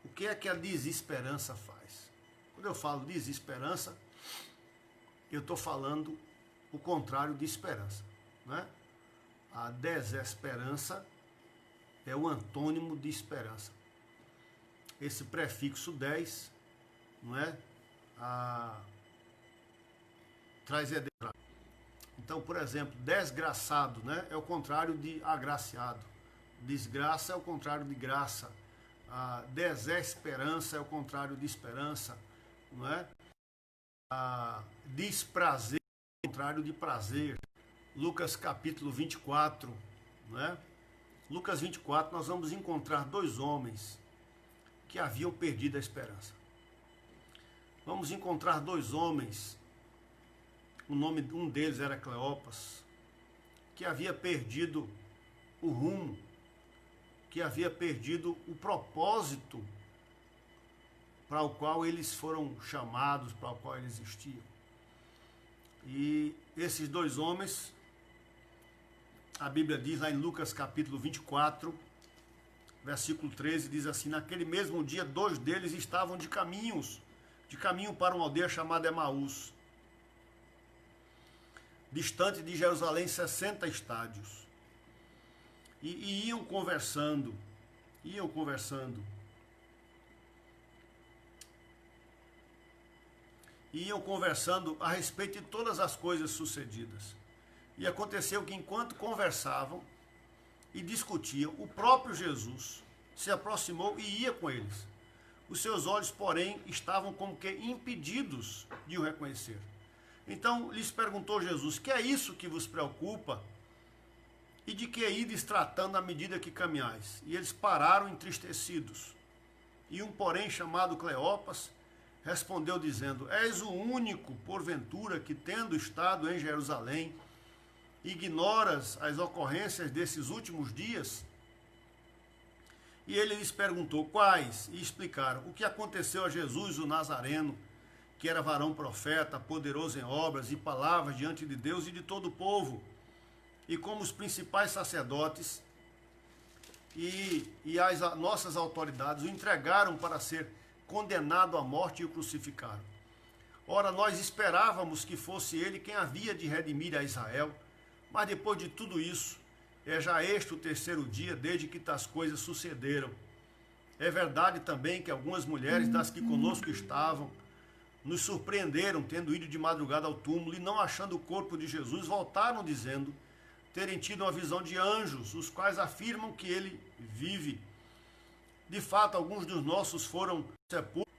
O que é que a desesperança faz? Quando eu falo desesperança, eu estou falando o contrário de esperança, né? A desesperança é o antônimo de esperança. Esse prefixo 10, não é? Traz ED. Então, por exemplo, desgraçado, né? É o contrário de agraciado. Desgraça é o contrário de graça. A desesperança é o contrário de esperança, não é? A desprazer é o contrário de prazer. Lucas capítulo 24, não é? Lucas 24, nós vamos encontrar dois homens que haviam perdido a esperança. Vamos encontrar dois homens, um deles era Cleopas, que havia perdido o rumo, que havia perdido o propósito para o qual eles foram chamados, para o qual eles existiam. E esses dois homens, a Bíblia diz lá em Lucas capítulo 24, versículo 13, diz assim: naquele mesmo dia, dois deles estavam de caminho para uma aldeia chamada Emaús, distante de Jerusalém 60 estádios. E iam conversando a respeito de todas as coisas sucedidas. E aconteceu que enquanto conversavam e discutiam, o próprio Jesus se aproximou e ia com eles. Os seus olhos, porém, estavam como que impedidos de o reconhecer. Então lhes perguntou Jesus: que é isso que vos preocupa? E de que ides tratando à medida que caminhais? E eles pararam entristecidos. E um, porém, chamado Cleopas, respondeu dizendo: és o único, porventura, que tendo estado em Jerusalém, ignoras as ocorrências desses últimos dias? E ele lhes perguntou: quais? E explicaram o que aconteceu a Jesus, o Nazareno, que era varão profeta, poderoso em obras e palavras diante de Deus e de todo o povo, e como os principais sacerdotes e as nossas autoridades o entregaram para ser condenado à morte e o crucificaram. Ora, nós esperávamos que fosse ele quem havia de redimir a Israel, mas depois de tudo isso, é já este o terceiro dia desde que tais coisas sucederam. É verdade também que algumas mulheres das que conosco estavam nos surpreenderam, tendo ido de madrugada ao túmulo e não achando o corpo de Jesus, voltaram dizendo terem tido uma visão de anjos, os quais afirmam que ele vive. De fato, alguns dos nossos foram sepultados.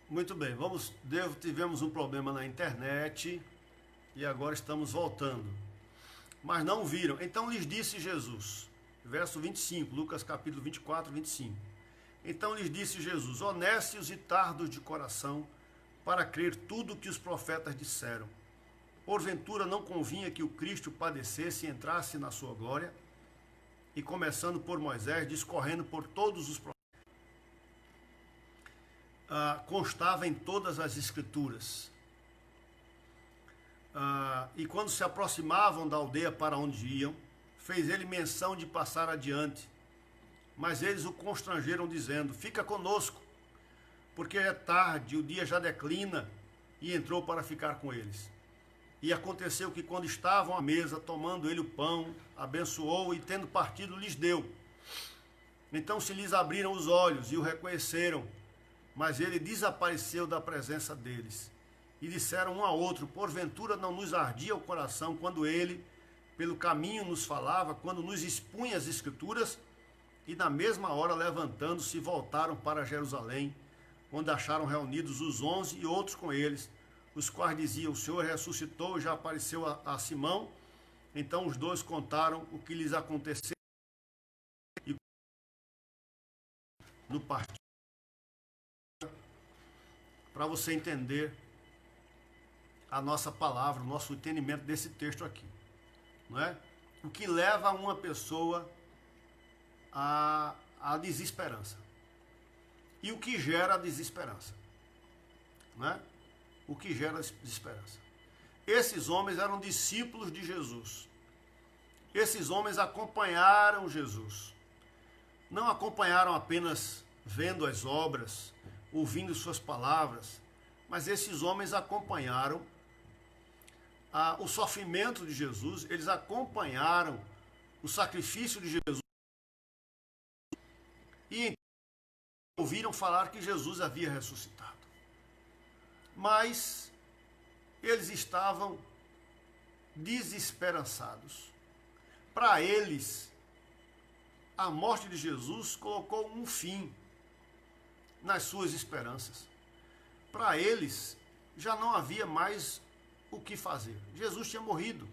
Muito bem, tivemos um problema na internet e agora estamos voltando. Mas não viram. Então lhes disse Jesus, verso 25, Lucas capítulo 24, 25. Então lhes disse Jesus: honestos e tardos de coração, para crer tudo o que os profetas disseram. Porventura não convinha que o Cristo padecesse e entrasse na sua glória? E começando por Moisés, discorrendo por todos os profetas, constava em todas as escrituras. E quando se aproximavam da aldeia para onde iam, fez ele menção de passar adiante. Mas eles o constrangeram, dizendo: fica conosco, porque é tarde, o dia já declina. E entrou para ficar com eles. E aconteceu que, quando estavam à mesa, tomando ele o pão, abençoou e, tendo partido, lhes deu. Então se lhes abriram os olhos e o reconheceram, mas ele desapareceu da presença deles. E disseram um ao outro: porventura não nos ardia o coração quando ele, pelo caminho, nos falava, quando nos expunha as Escrituras? E na mesma hora, levantando-se, voltaram para Jerusalém, onde acharam reunidos os 11 e outros com eles, os quais diziam: o Senhor ressuscitou e já apareceu a Simão. Então os dois contaram o que lhes aconteceu e no partido, para você entender a nossa palavra, o nosso entendimento desse texto aqui, não é? O que leva uma pessoa à desesperança e o que gera a desesperança, não é? O que gera desesperança. esses homens eram discípulos de Jesus. Esses homens acompanharam Jesus. Não acompanharam apenas vendo as obras, ouvindo suas palavras, mas esses homens acompanharam o sofrimento de Jesus, eles acompanharam o sacrifício de Jesus e então ouviram falar que Jesus havia ressuscitado. Mas eles estavam desesperançados. Para eles, a morte de Jesus colocou um fim nas suas esperanças. Para eles, já não havia mais o que fazer. Jesus tinha morrido.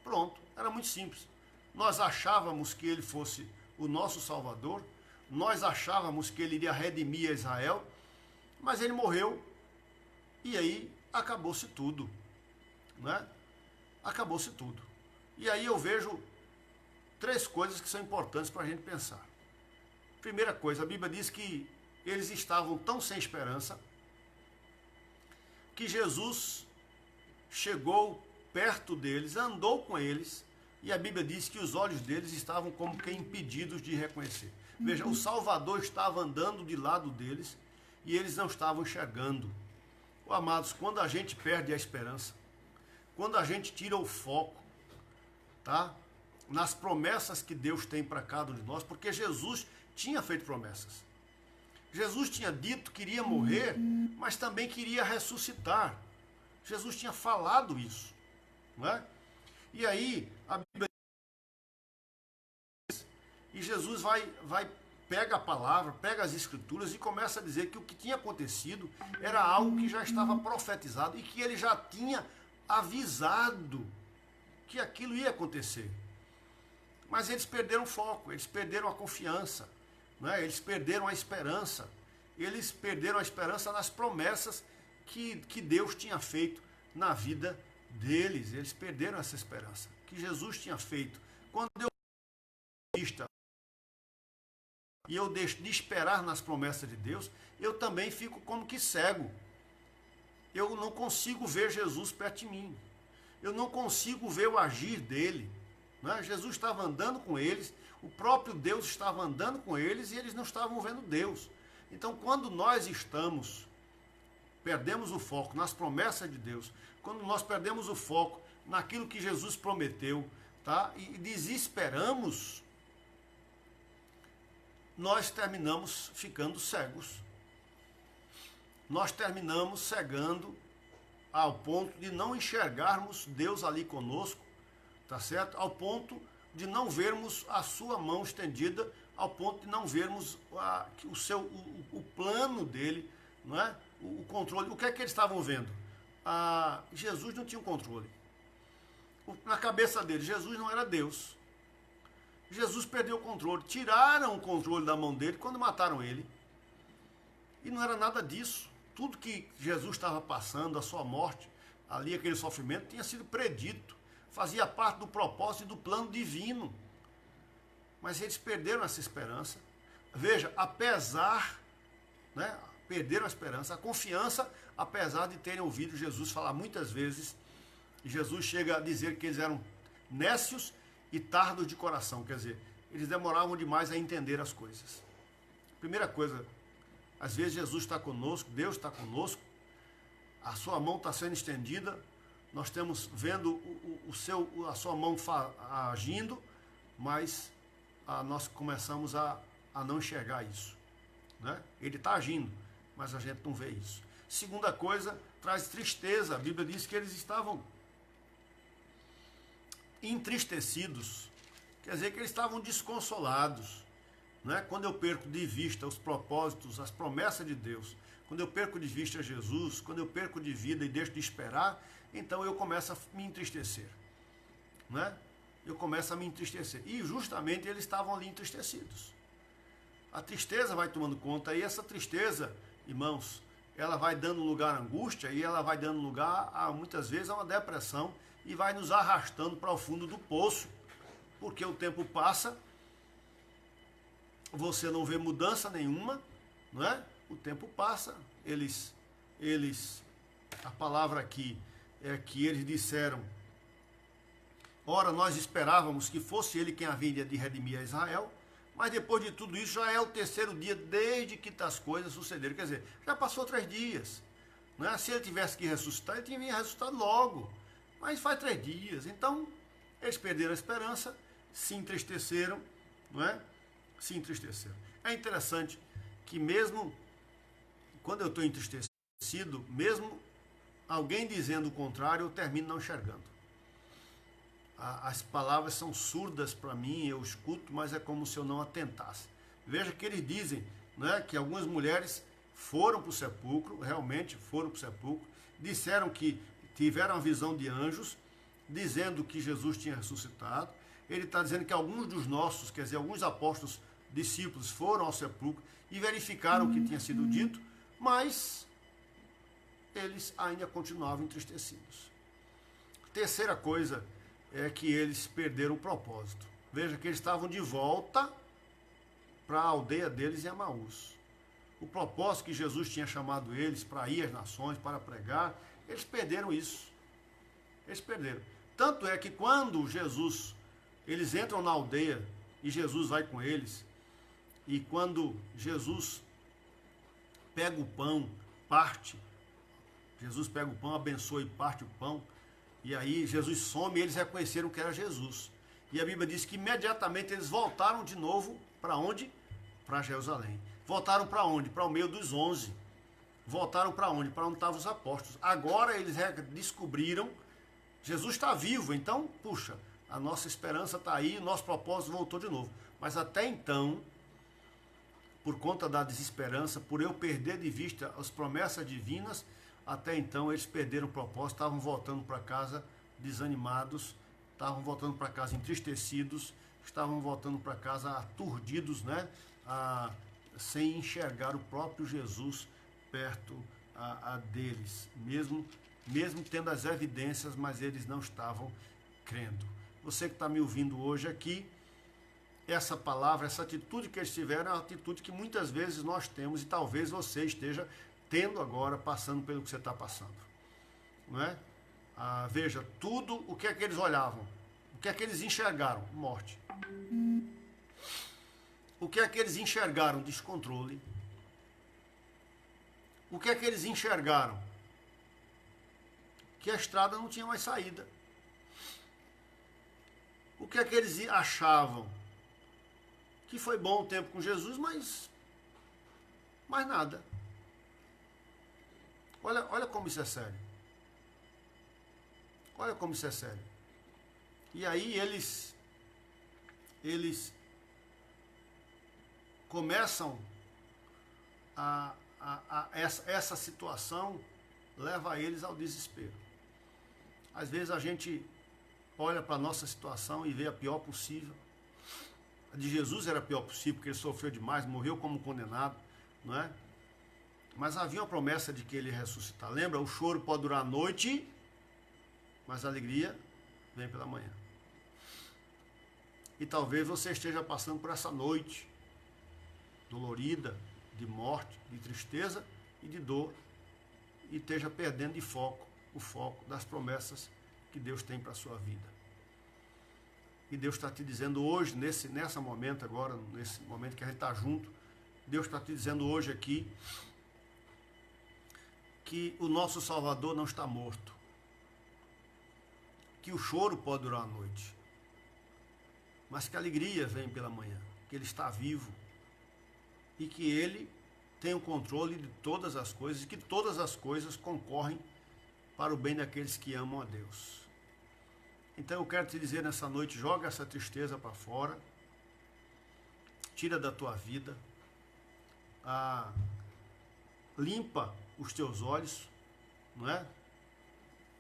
Pronto, era muito simples. Nós achávamos que ele fosse o nosso Salvador, nós achávamos que ele iria redimir Israel, mas ele morreu e aí acabou-se tudo, né? Acabou-se tudo. E aí eu vejo três coisas que são importantes para a gente pensar. Primeira coisa, a Bíblia diz que eles estavam tão sem esperança que Jesus chegou perto deles, andou com eles, e a Bíblia diz que os olhos deles estavam como que impedidos de reconhecer. Veja, o Salvador estava andando de lado deles e eles não estavam enxergando. Amados, quando a gente perde a esperança, quando a gente tira o foco, tá? Nas promessas que Deus tem para cada um de nós, porque Jesus tinha feito promessas. Jesus tinha dito que iria morrer, mas também queria ressuscitar. Jesus tinha falado isso, não é? E aí, a Bíblia diz, e Jesus pega a palavra, pega as escrituras e começa a dizer que o que tinha acontecido era algo que já estava profetizado e que ele já tinha avisado que aquilo ia acontecer. Mas eles perderam o foco, eles perderam a confiança, né? Eles perderam a esperança. Eles perderam a esperança nas promessas que Deus tinha feito na vida deles. Eles perderam essa esperança que Jesus tinha feito. Quando eu e eu deixo de esperar nas promessas de Deus, eu também fico como que cego. Eu não consigo ver Jesus perto de mim. Eu não consigo ver o agir dele. Né? Jesus estava andando com eles, o próprio Deus estava andando com eles e eles não estavam vendo Deus. Então, quando nós perdemos o foco nas promessas de Deus, quando nós perdemos o foco naquilo que Jesus prometeu, tá? E desesperamos, nós terminamos ficando cegos. Nós terminamos cegando ao ponto de não enxergarmos Deus ali conosco, tá certo? Ao ponto de não vermos a sua mão estendida, ao ponto de não vermos o plano dele, não é? O controle. O que é que eles estavam vendo? Jesus não tinha um controle. Na cabeça deles, Jesus não era Deus. Jesus perdeu o controle. Tiraram o controle da mão dele quando mataram ele. E não era nada disso. Tudo que Jesus estava passando, a sua morte, ali aquele sofrimento, tinha sido predito. Fazia parte do propósito e do plano divino. Mas eles perderam essa esperança. Veja, apesar, né, perderam a esperança, a confiança, apesar de terem ouvido Jesus falar muitas vezes, Jesus chega a dizer que eles eram nécios e tardos de coração, quer dizer, eles demoravam demais a entender as coisas. Primeira coisa, às vezes Jesus está conosco, Deus está conosco, a sua mão está sendo estendida, nós estamos vendo a sua mão agindo, mas nós começamos a não enxergar isso, né? Ele está agindo, mas a gente não vê isso. Segunda coisa, traz tristeza. A Bíblia diz que eles estavam entristecidos, quer dizer que eles estavam desconsolados, né? Quando eu perco de vista os propósitos, as promessas de Deus, quando eu perco de vista Jesus, quando eu perco de vida e deixo de esperar, então eu começo a me entristecer, né? Eu começo a me entristecer. E justamente eles estavam ali entristecidos. A tristeza vai tomando conta, e essa tristeza, irmãos, ela vai dando lugar à angústia, e ela vai dando lugar, muitas vezes, a uma depressão, e vai nos arrastando para o fundo do poço, porque o tempo passa, você não vê mudança nenhuma, não é? O tempo passa, a palavra aqui é que eles disseram: ora, nós esperávamos que fosse ele quem havia de redimir a Israel, mas depois de tudo isso já é o terceiro dia desde que tais coisas sucederam. Quer dizer, já passou 3 dias. Não é? Se ele tivesse que ressuscitar, ele tinha ressuscitado logo. Mas faz 3 dias. Então, eles perderam a esperança, se entristeceram, não é? Se entristeceram. É interessante que mesmo quando eu estou entristecido, mesmo alguém dizendo o contrário, eu termino não enxergando. As palavras são surdas para mim, eu escuto, mas é como se eu não atentasse. Veja que eles dizem, né, que algumas mulheres foram para o sepulcro, realmente foram para o sepulcro, disseram que tiveram a visão de anjos, dizendo que Jesus tinha ressuscitado. Ele está dizendo que alguns dos nossos, quer dizer, alguns apóstolos, discípulos, foram ao sepulcro e verificaram o que tinha sido dito, mas eles ainda continuavam entristecidos. Terceira coisa é que eles perderam o propósito. Veja que eles estavam de volta para a aldeia deles em Emaús. O propósito que Jesus tinha chamado eles para ir às nações, para pregar, eles perderam isso. Eles perderam. Tanto é que quando eles entram na aldeia e Jesus vai com eles, e quando Jesus pega o pão, Jesus pega o pão, abençoa e parte o pão, e aí Jesus some e eles reconheceram que era Jesus. E a Bíblia diz que imediatamente eles voltaram de novo para onde? Para Jerusalém. Voltaram para onde? Para o meio dos 11. Voltaram para onde? Para onde estavam os apóstolos. Agora eles descobriram, Jesus está vivo, então, puxa, a nossa esperança está aí, nosso propósito voltou de novo. Mas até então, por conta da desesperança, por eu perder de vista as promessas divinas, até então eles perderam o propósito, estavam voltando para casa desanimados, estavam voltando para casa entristecidos, estavam voltando para casa aturdidos, né? Sem enxergar o próprio Jesus perto deles, mesmo tendo as evidências, mas eles não estavam crendo. Você que está me ouvindo hoje aqui, essa palavra, essa atitude que eles tiveram é uma atitude que muitas vezes nós temos e talvez você esteja tendo agora, passando pelo que você está passando. Não é? Veja, tudo o que é que eles olhavam, o que é que eles enxergaram? Morte. O que é que eles enxergaram? Descontrole. O que é que eles enxergaram? Que a estrada não tinha mais saída. O que é que eles achavam? Que foi bom o tempo com Jesus, mas mais nada. Olha como isso é sério. Olha como isso é sério. E aí eles começam essa situação leva eles ao desespero. Às vezes a gente olha para a nossa situação e vê a pior possível. A de Jesus era a pior possível, porque ele sofreu demais, morreu como condenado, não é? Mas havia uma promessa de que ele ia ressuscitar. Lembra? O choro pode durar a noite, mas a alegria vem pela manhã. E talvez você esteja passando por essa noite dolorida, de morte, de tristeza e de dor, e esteja perdendo de foco, o foco das promessas que Deus tem para a sua vida. E Deus está te dizendo hoje, nesse momento agora, nesse momento que a gente está junto, Deus está te dizendo hoje aqui que o nosso Salvador não está morto, que o choro pode durar a noite, mas que a alegria vem pela manhã, que Ele está vivo e que Ele tem o controle de todas as coisas e que todas as coisas concorrem para o bem daqueles que amam a Deus. Então eu quero te dizer nessa noite, joga essa tristeza para fora, tira da tua vida, limpa os teus olhos, não é?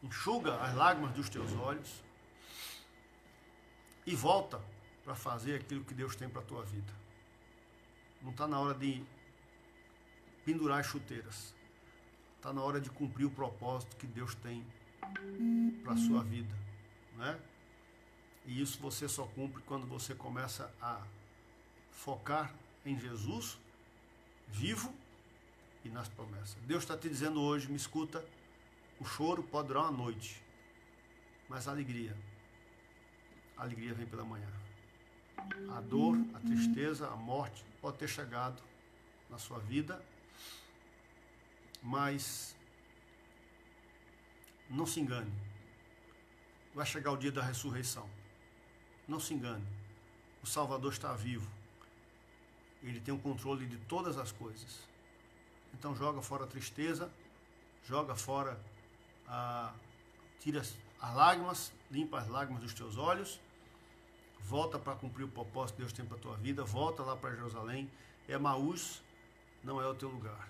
Enxuga as lágrimas dos teus olhos e volta para fazer aquilo que Deus tem para a tua vida. Não está na hora de pendurar as chuteiras. Está na hora de cumprir o propósito que Deus tem para a sua vida, não é? E isso você só cumpre quando você começa a focar em Jesus, vivo e nas promessas. Deus está te dizendo hoje, me escuta, O choro pode durar uma noite, mas a alegria vem pela manhã. A dor, a tristeza, a morte pode ter chegado na sua vida, mas não se engane. Vai chegar o dia da ressurreição. Não se engane. O Salvador está vivo. Ele tem o controle de todas as coisas. Então joga fora a tristeza, joga fora tira as lágrimas, limpa as lágrimas dos teus olhos, volta para cumprir o propósito que Deus tem para a tua vida, volta lá para Jerusalém. Emaús não é o teu lugar,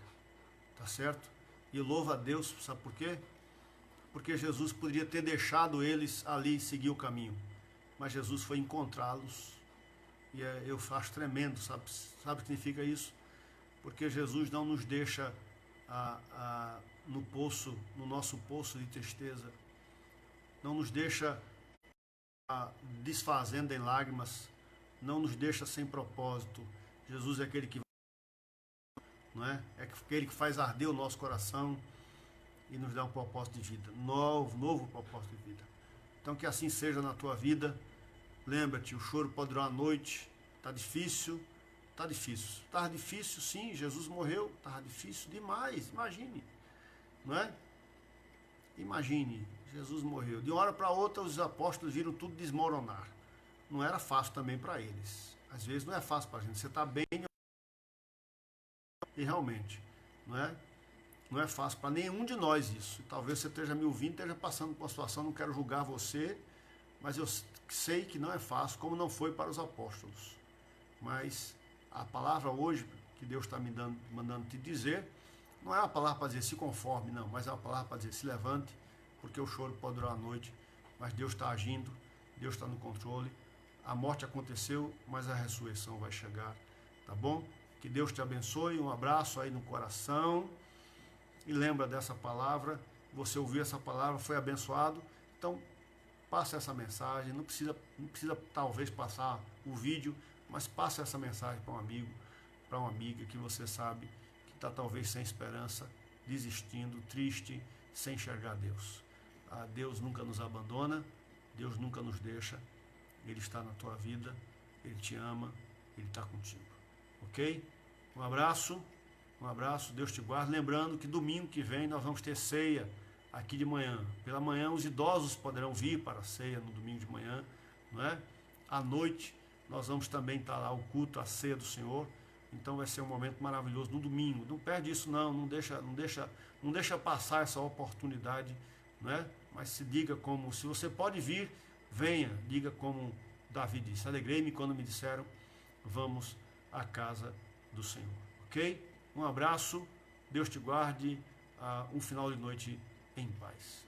tá certo? E louva a Deus, sabe por quê? Porque Jesus poderia ter deixado eles ali e seguir o caminho, mas Jesus foi encontrá-los, e eu acho tremendo, sabe o que significa isso? Porque Jesus não nos deixa no nosso poço de tristeza, não nos deixa desfazendo em lágrimas, não nos deixa sem propósito. Jesus é aquele que não é? É aquele que faz arder o nosso coração e nos dá um propósito de vida, novo propósito de vida. Então que assim seja na tua vida. Lembra-te, o choro pode durar a noite. Tá difícil, estava difícil sim, Jesus morreu, estava difícil demais, imagine, não é? Imagine, Jesus morreu, de uma hora para outra os apóstolos viram tudo desmoronar. Não era fácil também para eles, às vezes não é fácil para a gente, você está bem e realmente, não é fácil para nenhum de nós isso. Talvez você esteja me ouvindo, esteja passando por uma situação, não quero julgar você, mas eu sei que não é fácil, como não foi para os apóstolos. Mas a palavra hoje, que Deus está mandando te dizer, não é uma palavra para dizer se conforme, não, mas é uma palavra para dizer se levante, porque o choro pode durar a noite, mas Deus está agindo, Deus está no controle. A morte aconteceu, mas a ressurreição vai chegar, tá bom? Que Deus te abençoe, um abraço aí no coração, e lembra dessa palavra, você ouviu essa palavra, foi abençoado, então passa essa mensagem, não precisa talvez passar o vídeo, mas passa essa mensagem para um amigo, para uma amiga que você sabe que está talvez sem esperança, desistindo, triste, sem enxergar Deus. Deus nunca nos abandona, Deus nunca nos deixa, Ele está na tua vida, Ele te ama, Ele está contigo. Ok? Um abraço, Deus te guarde. Lembrando que domingo que vem nós vamos ter ceia aqui de manhã. Pela manhã os idosos poderão vir para a ceia no domingo de manhã, não é? À noite nós vamos também estar lá o culto, a ceia do Senhor. Então vai ser um momento maravilhoso no domingo. Não perde isso não deixa passar essa oportunidade, não é? Mas se diga como, se você pode vir, venha, diga como Davi disse: alegrei-me quando me disseram, vamos à casa do Senhor. Ok? Um abraço, Deus te guarde, um final de noite em paz.